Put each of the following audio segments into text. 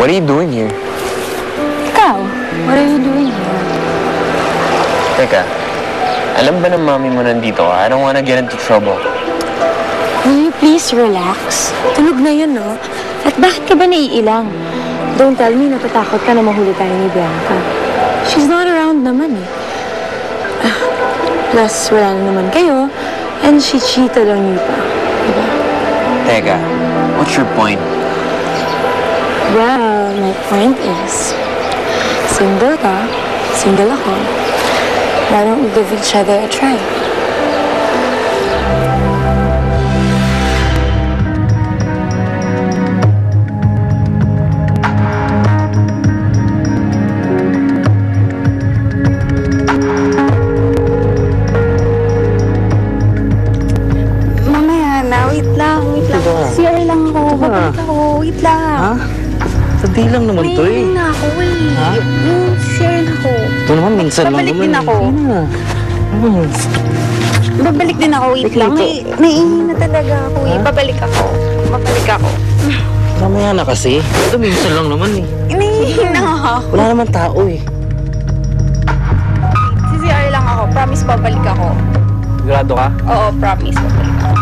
What are you doing here? Ikaw, what are you doing here? Teka, alam ba ng mami mo nandito ka? I don't wanna get into trouble. Will you please relax? Tulog na yun, no? At bakit ka ba naiilang? Don't tell me natatakot ka na mahuli tayo ni Bianca. She's not around naman eh. Plus, wala na naman kayo. And she cheated on you pa. Diba? Teka, what's your point? Well, my point is, single ka, single ako. Why don't we give each other a try? Mamaya na, wait lang. CR lang ako. Babalik ako. Wait lang. Ha? Sandi lang naman to eh. May na ako eh. Ha? CR na ako. Ito naman, minsan lang Babalik naman. din ako. Hmm. Babalik din ako. Wait lang. May na talaga ako eh. Babalik ako. Mamaya na kasi. Ito minsan lang naman eh. Inihin na ako. Wala naman tao eh. CR lang ako. Promise babalik ako. Sigurado ka? Oo, promise babalik ako.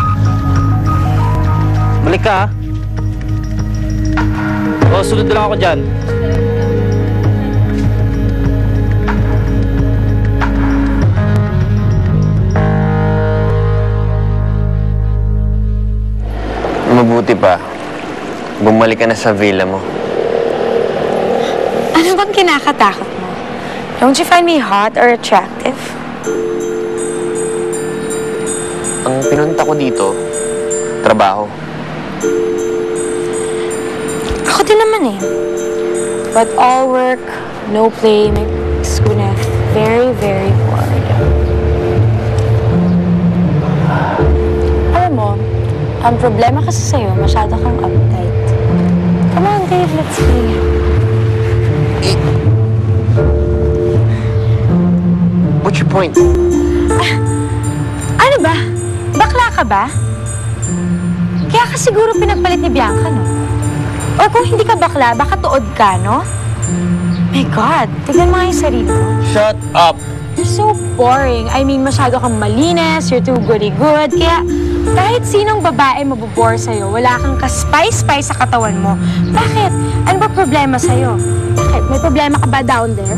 Balik ka ha? O, sunod na lang ako dyan. Mabuti pa. Bumalik ka na sa villa mo. Ano bang kinakatakot mo? Don't you find me hot or attractive? Ang pinunta ko dito, trabaho. Ako din naman eh. But all work, no play, makes Gwyneth very, very bored. Alam mo, ang problema kasi sa'yo, masyado kang uptight. Come on, Dave, let's play. What's your point? Ano ba? Bakla ka ba? Kaya ka siguro pinagpalit ni Bianca, no? Or kung hindi ka bakla, baka tuod ka, no? My God, tignan mo nga yung sarili mo. Shut up! You're so boring. I mean, masyado kang malinis, you're too goody-good. Kaya kahit sinong babae mabobore sa'yo, wala kang ka-spice-spice sa katawan mo. Bakit? Ano ba problema sa'yo? Bakit? May problema ka ba down there?